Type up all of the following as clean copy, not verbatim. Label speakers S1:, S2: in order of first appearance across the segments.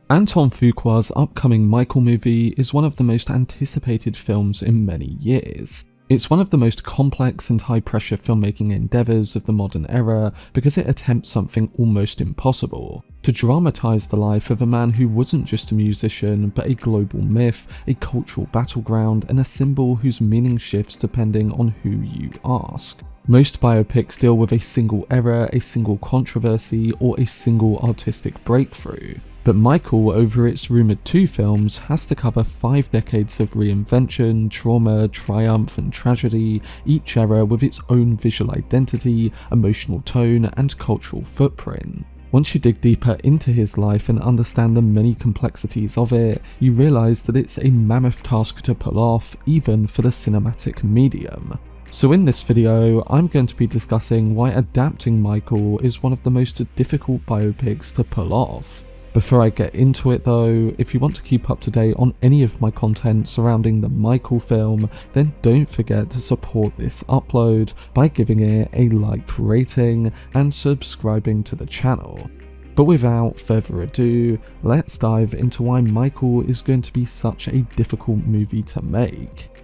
S1: Antoine Fuqua's upcoming Michael movie is one of the most anticipated films in many years. It's one of the most complex and high-pressure filmmaking endeavours of the modern era because it attempts something almost impossible: to dramatise the life of a man who wasn't just a musician, but a global myth, a cultural battleground, and a symbol whose meaning shifts depending on who you ask. Most biopics deal with a single era, a single controversy, or a single artistic breakthrough. But Michael, over its rumoured 2 films, has to cover 5 decades of reinvention, trauma, triumph and tragedy, each era with its own visual identity, emotional tone and cultural footprint. Once you dig deeper into his life and understand the many complexities of it, you realise that it's a mammoth task to pull off, even for the cinematic medium. So in this video, I'm going to be discussing why adapting Michael is one of the most difficult biopics to pull off. Before I get into it though, if you want to keep up to date on any of my content surrounding the Michael film, then don't forget to support this upload by giving it a like rating and subscribing to the channel. But without further ado, let's dive into why Michael is going to be such a difficult movie to make.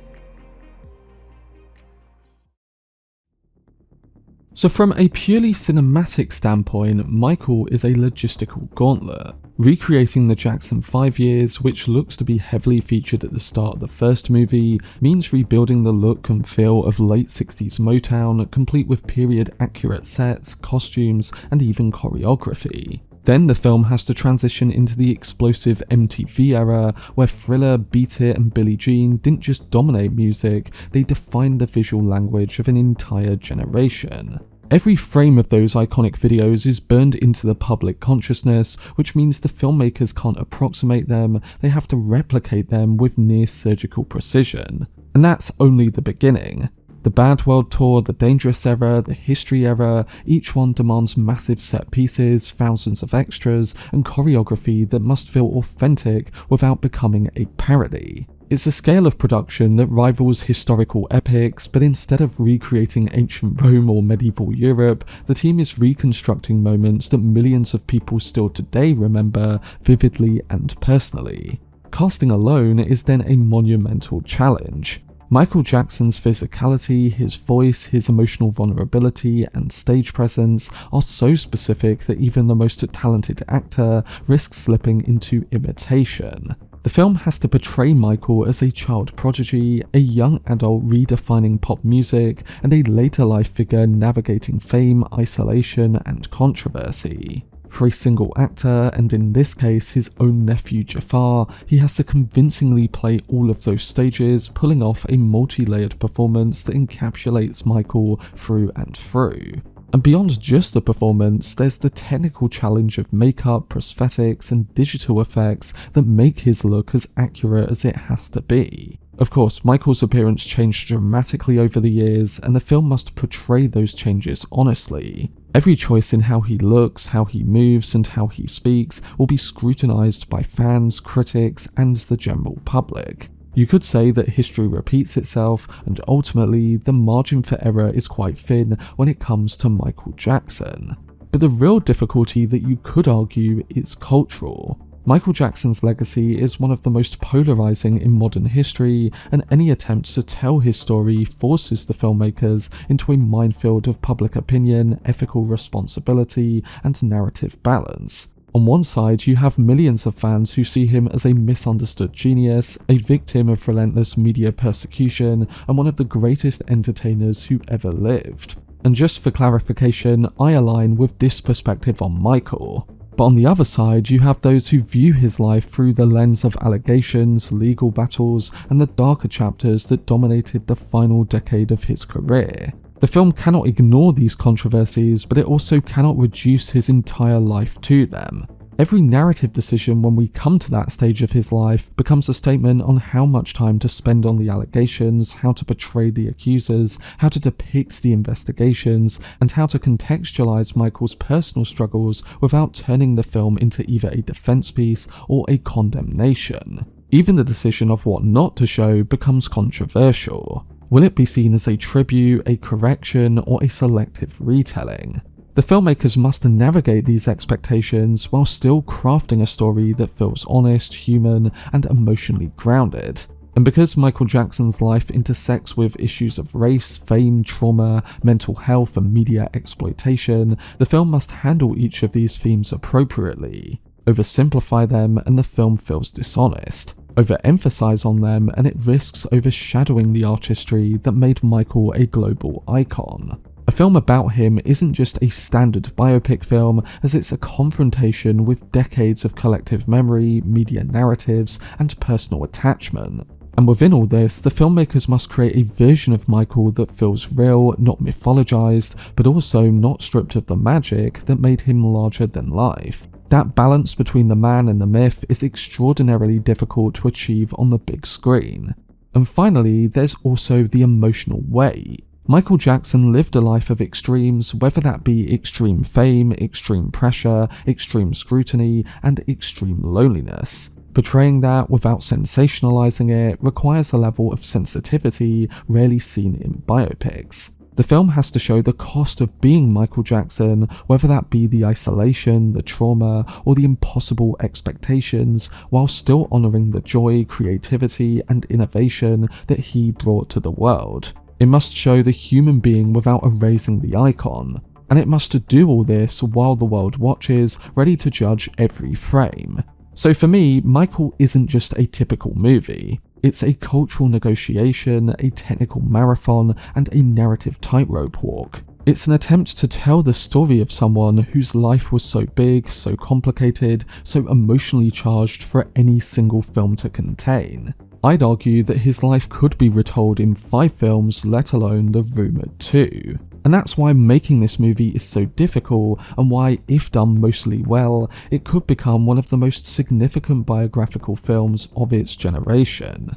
S1: So from a purely cinematic standpoint, Michael is a logistical gauntlet. Recreating the Jackson 5 years, which looks to be heavily featured at the start of the first movie, means rebuilding the look and feel of late 60s Motown, complete with period-accurate sets, costumes, and even choreography. Then the film has to transition into the explosive MTV era, where Thriller, Beat It, and Billie Jean didn't just dominate music, they defined the visual language of an entire generation. Every frame of those iconic videos is burned into the public consciousness, which means the filmmakers can't approximate them, they have to replicate them with near surgical precision. And that's only the beginning. The Bad World Tour, the Dangerous Era, the History Era, each one demands massive set pieces, thousands of extras, and choreography that must feel authentic without becoming a parody. It's a scale of production that rivals historical epics, but instead of recreating ancient Rome or medieval Europe, the team is reconstructing moments that millions of people still today remember vividly and personally. Casting alone is then a monumental challenge. Michael Jackson's physicality, his voice, his emotional vulnerability, and stage presence are so specific that even the most talented actor risks slipping into imitation. The film has to portray Michael as a child prodigy, a young adult redefining pop music, and a later life figure navigating fame, isolation, and controversy. For a single actor, and in this case his own nephew Jaafar, he has to convincingly play all of those stages, pulling off a multi-layered performance that encapsulates Michael through and through. And beyond just the performance, there's the technical challenge of makeup, prosthetics, and digital effects that make his look as accurate as it has to be. Of course, Michael's appearance changed dramatically over the years, and the film must portray those changes honestly. Every choice in how he looks, how he moves, and how he speaks will be scrutinized by fans, critics, and the general public. You could say that history repeats itself, and ultimately, the margin for error is quite thin when it comes to Michael Jackson. But the real difficulty that you could argue is cultural. Michael Jackson's legacy is one of the most polarizing in modern history, and any attempt to tell his story forces the filmmakers into a minefield of public opinion, ethical responsibility, and narrative balance. On one side, you have millions of fans who see him as a misunderstood genius, a victim of relentless media persecution, and one of the greatest entertainers who ever lived. And just for clarification, I align with this perspective on Michael. But on the other side, you have those who view his life through the lens of allegations, legal battles, and the darker chapters that dominated the final decade of his career. The film cannot ignore these controversies, but it also cannot reduce his entire life to them. Every narrative decision when we come to that stage of his life becomes a statement on how much time to spend on the allegations, how to portray the accusers, how to depict the investigations, and how to contextualize Michael's personal struggles without turning the film into either a defense piece or a condemnation. Even the decision of what not to show becomes controversial. Will it be seen as a tribute, a correction, or a selective retelling? The filmmakers must navigate these expectations while still crafting a story that feels honest, human, and emotionally grounded. And because Michael Jackson's life intersects with issues of race, fame, trauma, mental health, and media exploitation, the film must handle each of these themes appropriately. Oversimplify them and the film feels dishonest. Overemphasize on them and it risks overshadowing the artistry that made Michael a global icon. A film about him isn't just a standard biopic film, as it's a confrontation with decades of collective memory, media narratives, and personal attachment. And within all this, the filmmakers must create a version of Michael that feels real, not mythologized, but also not stripped of the magic that made him larger than life. That balance between the man and the myth is extraordinarily difficult to achieve on the big screen. And finally, there's also the emotional weight. Michael Jackson lived a life of extremes, whether that be extreme fame, extreme pressure, extreme scrutiny, and extreme loneliness. Portraying that without sensationalizing it requires a level of sensitivity rarely seen in biopics. The film has to show the cost of being Michael Jackson, whether that be the isolation, the trauma, or the impossible expectations, while still honouring the joy, creativity, and innovation that he brought to the world. It must show the human being without erasing the icon, and it must do all this while the world watches, ready to judge every frame. So for me, Michael isn't just a typical movie. It's a cultural negotiation, a technical marathon, and a narrative tightrope walk. It's an attempt to tell the story of someone whose life was so big, so complicated, so emotionally charged for any single film to contain. I'd argue that his life could be retold in 5 films, let alone the rumoured 2. And that's why making this movie is so difficult, and why, if done mostly well, it could become one of the most significant biographical films of its generation.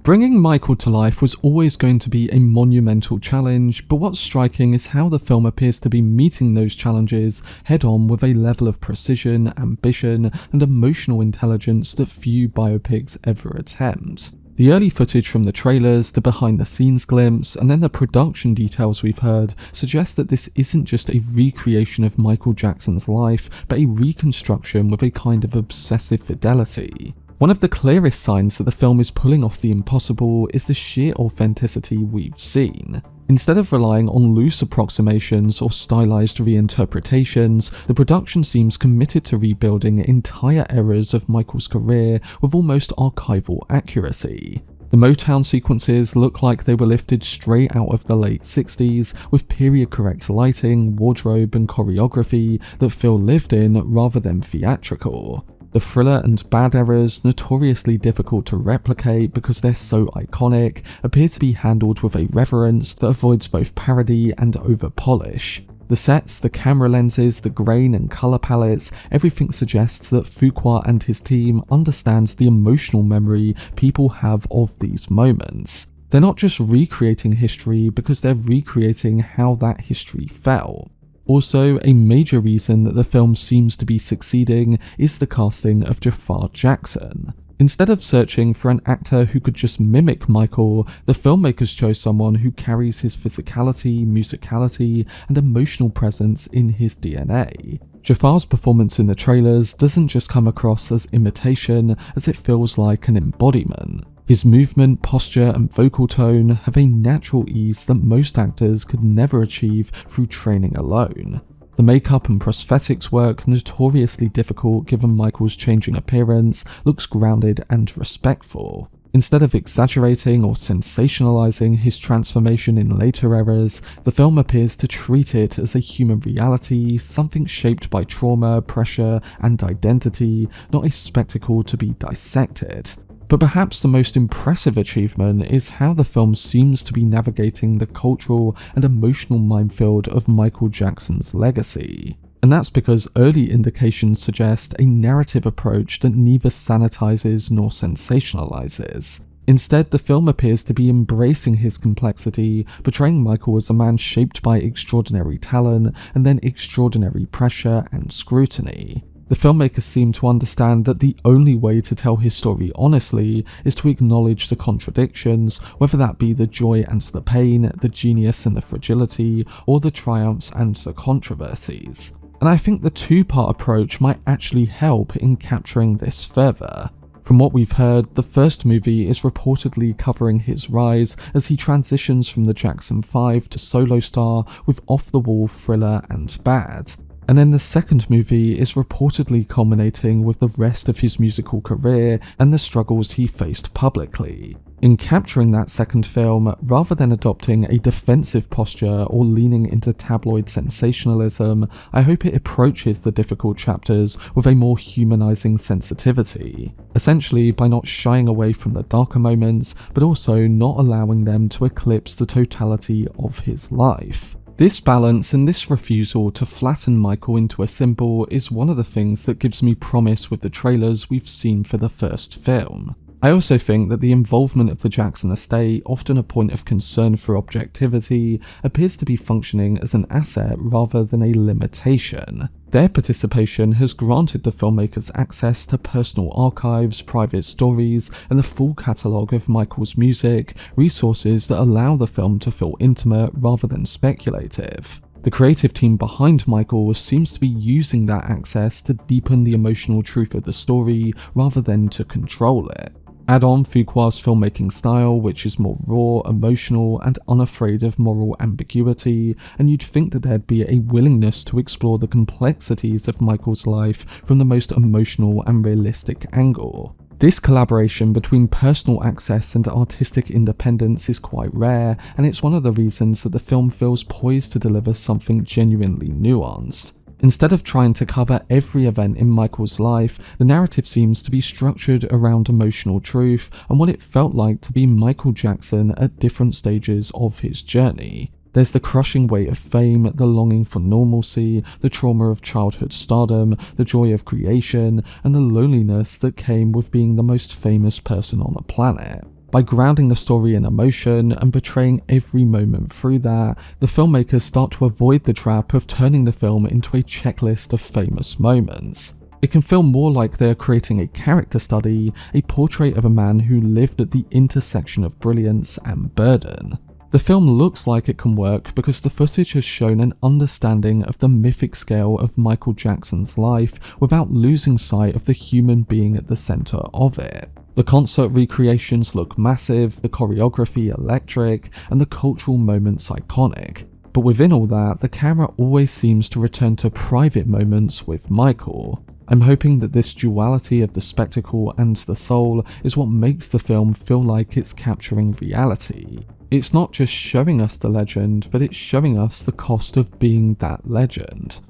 S1: Bringing Michael to life was always going to be a monumental challenge, but what's striking is how the film appears to be meeting those challenges head-on with a level of precision, ambition, and emotional intelligence that few biopics ever attempt. The early footage from the trailers, the behind-the-scenes glimpse, and then the production details we've heard suggest that this isn't just a recreation of Michael Jackson's life, but a reconstruction with a kind of obsessive fidelity. One of the clearest signs that the film is pulling off the impossible is the sheer authenticity we've seen. Instead of relying on loose approximations or stylized reinterpretations, the production seems committed to rebuilding entire eras of Michael's career with almost archival accuracy. The Motown sequences look like they were lifted straight out of the late 60s, with period-correct lighting, wardrobe, and choreography that feel lived in rather than theatrical. The thriller and bad eras, notoriously difficult to replicate because they're so iconic, appear to be handled with a reverence that avoids both parody and over-polish. The sets, the camera lenses, the grain and colour palettes, everything suggests that Fuqua and his team understands the emotional memory people have of these moments. They're not just recreating history because they're recreating how that history felt. Also, a major reason that the film seems to be succeeding is the casting of Jaafar Jackson. Instead of searching for an actor who could just mimic Michael, the filmmakers chose someone who carries his physicality, musicality, and emotional presence in his DNA. Jaafar's performance in the trailers doesn't just come across as imitation, as it feels like an embodiment. His movement, posture, and vocal tone have a natural ease that most actors could never achieve through training alone. The makeup and prosthetics work, notoriously difficult given Michael's changing appearance, looks grounded and respectful. Instead of exaggerating or sensationalizing his transformation in later eras, the film appears to treat it as a human reality, something shaped by trauma, pressure, and identity, not a spectacle to be dissected. But perhaps the most impressive achievement is how the film seems to be navigating the cultural and emotional minefield of Michael Jackson's legacy. And that's because early indications suggest a narrative approach that neither sanitizes nor sensationalizes. Instead, the film appears to be embracing his complexity, portraying Michael as a man shaped by extraordinary talent and then extraordinary pressure and scrutiny. The filmmakers seem to understand that the only way to tell his story honestly is to acknowledge the contradictions, whether that be the joy and the pain, the genius and the fragility, or the triumphs and the controversies. And I think the two-part approach might actually help in capturing this further. From what we've heard, the first movie is reportedly covering his rise as he transitions from the Jackson 5 to solo star with off-the-wall thriller and bad. And then the second movie is reportedly culminating with the rest of his musical career and the struggles he faced publicly. In capturing that second film, rather than adopting a defensive posture or leaning into tabloid sensationalism, I hope it approaches the difficult chapters with a more humanizing sensitivity. Essentially by not shying away from the darker moments, but also not allowing them to eclipse the totality of his life. This balance and this refusal to flatten Michael into a symbol is one of the things that gives me promise with the trailers we've seen for the first film. I also think that the involvement of the Jackson estate, often a point of concern for objectivity, appears to be functioning as an asset rather than a limitation. Their participation has granted the filmmakers access to personal archives, private stories, and the full catalogue of Michael's music, resources that allow the film to feel intimate rather than speculative. The creative team behind Michael seems to be using that access to deepen the emotional truth of the story rather than to control it. Add on Fuqua's filmmaking style, which is more raw, emotional, and unafraid of moral ambiguity, and you'd think that there'd be a willingness to explore the complexities of Michael's life from the most emotional and realistic angle. This collaboration between personal access and artistic independence is quite rare, and it's one of the reasons that the film feels poised to deliver something genuinely nuanced. Instead of trying to cover every event in Michael's life, the narrative seems to be structured around emotional truth and what it felt like to be Michael Jackson at different stages of his journey. There's the crushing weight of fame, the longing for normalcy, the trauma of childhood stardom, the joy of creation, and the loneliness that came with being the most famous person on the planet. By grounding the story in emotion and portraying every moment through that, the filmmakers start to avoid the trap of turning the film into a checklist of famous moments. It can feel more like they are creating a character study, a portrait of a man who lived at the intersection of brilliance and burden. The film looks like it can work because the footage has shown an understanding of the mythic scale of Michael Jackson's life without losing sight of the human being at the centre of it. The concert recreations look massive, the choreography electric, and the cultural moments iconic. But within all that, the camera always seems to return to private moments with Michael. I'm hoping that this duality of the spectacle and the soul is what makes the film feel like it's capturing reality. It's not just showing us the legend, but it's showing us the cost of being that legend.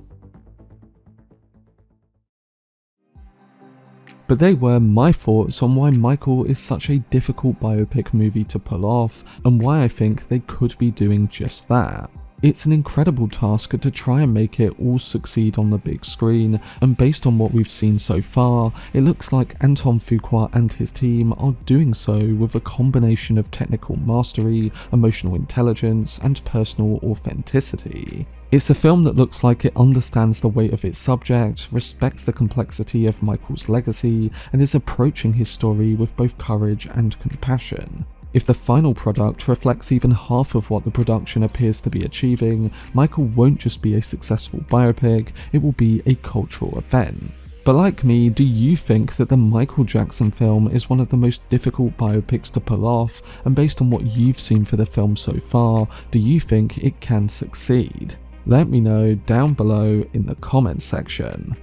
S1: But they were my thoughts on why Michael is such a difficult biopic movie to pull off, and why I think they could be doing just that. It's an incredible task to try and make it all succeed on the big screen, and based on what we've seen so far, it looks like Antoine Fuqua and his team are doing so with a combination of technical mastery, emotional intelligence, and personal authenticity. It's a film that looks like it understands the weight of its subject, respects the complexity of Michael's legacy, and is approaching his story with both courage and compassion. If the final product reflects even half of what the production appears to be achieving, Michael won't just be a successful biopic, it will be a cultural event. But like me, do you think that the Michael Jackson film is one of the most difficult biopics to pull off, and based on what you've seen for the film so far, do you think it can succeed? Let me know down below in the comments section.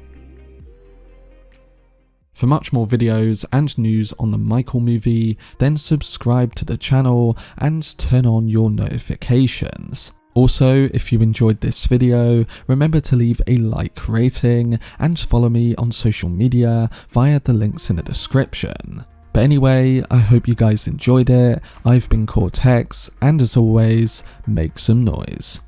S1: For much more videos and news on the Michael movie, then subscribe to the channel and turn on your notifications. Also, if you enjoyed this video, remember to leave a like rating and follow me on social media via the links in the description. But anyway, I hope you guys enjoyed it. I've been Cortex, and as always, make some noise.